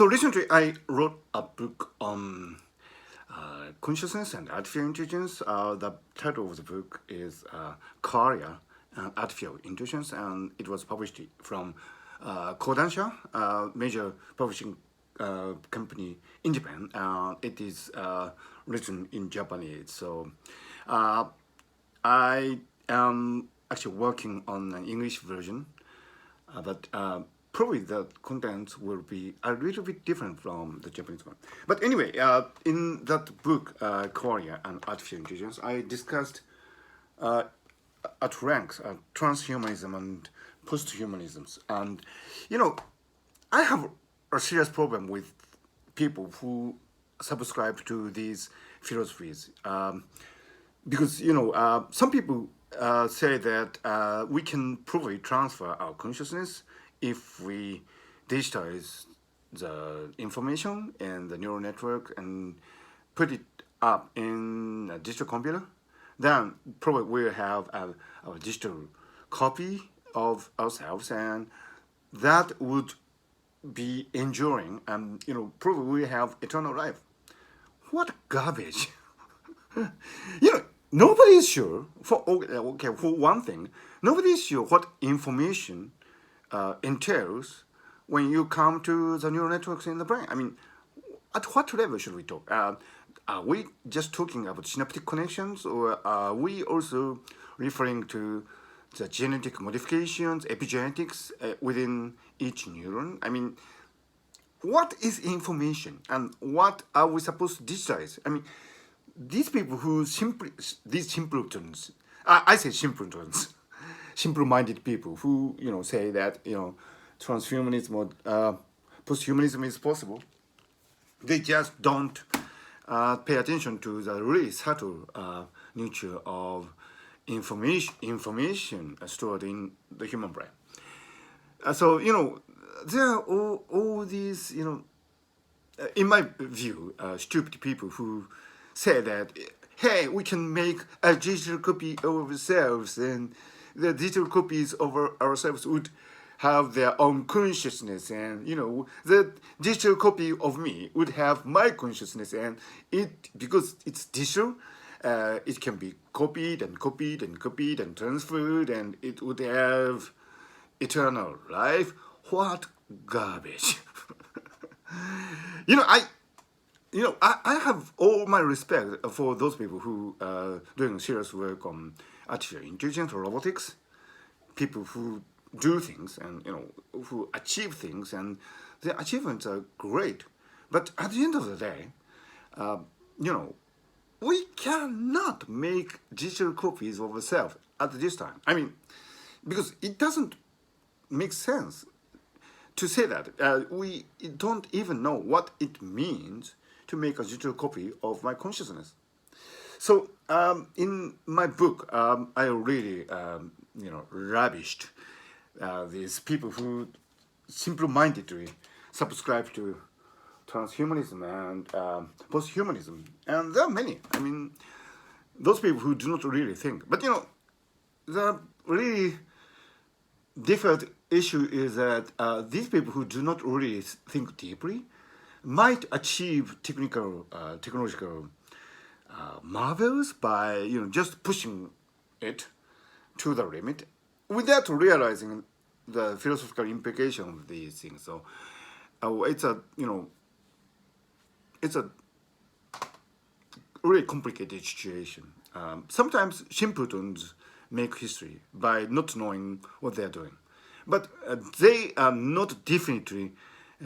So recently I wrote a book on consciousness and artificial intelligence. The title of the book is Korea and Artificial Intelligence, and it was published from Kodansha, a major publishing company in Japan. It is written in Japanese. So I am actually working on an English version, but probably the contents will be a little bit different from the Japanese one. But anyway, in that book, Korea and Artificial Intelligence, I discussed at length transhumanism and posthumanisms. And, you know, I have a serious problem with people who subscribe to these philosophies. Because, some people say that we can probably transfer our consciousness if we digitize the information in the neural network and put it up in a digital computer. Then probably we'll have a digital copy of ourselves, and that would be enduring, and probably we have eternal life. What garbage! Nobody is sure. For one thing, nobody is sure what information entails when you come to the neural networks in the brain. I mean, at what level should we talk? Are we just talking about synaptic connections, or are we also referring to the genetic modifications, epigenetics within each neuron? I mean, what is information, and what are we supposed to digitize? I mean, these people who these simpletons, I say simpletons, simple-minded people who say that transhumanism or posthumanism is possible, they just don't pay attention to the really subtle nature of information stored in the human brain. So there are all these in my view, stupid people who say that, hey, we can make a digital copy of ourselves, and the digital copies of ourselves would have their own consciousness, and the digital copy of me would have my consciousness, and because it's digital, it can be copied and copied and copied and transferred, and it would have eternal life. What garbage! I have all my respect for those people who are doing serious work on artificial intelligence or robotics, people who do things and who achieve things, and their achievements are great. But at the end of the day, we cannot make digital copies of ourselves at this time. I mean, because it doesn't make sense to say that. We don't even know what it means to make a digital copy of my consciousness. So in my book, I really, ravished these people who simple-mindedly subscribe to transhumanism and posthumanism. And there are many. I mean, those people who do not really think. But, the really different issue is that these people who do not really think deeply might achieve technological marvels by just pushing it to the limit without realizing the philosophical implication of these things. So it's a really complicated situation. Sometimes simpletons make history by not knowing what they're doing, but they are not definitely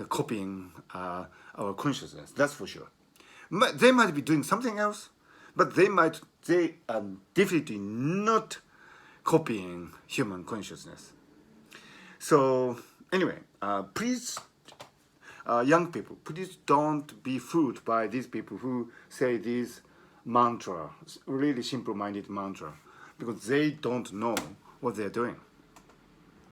copying our consciousness. That's for sure. They might be doing something else, but they are definitely not copying human consciousness. So anyway, please, young people, please don't be fooled by these people who say these mantra, really simple-minded mantra, because they don't know what they're doing.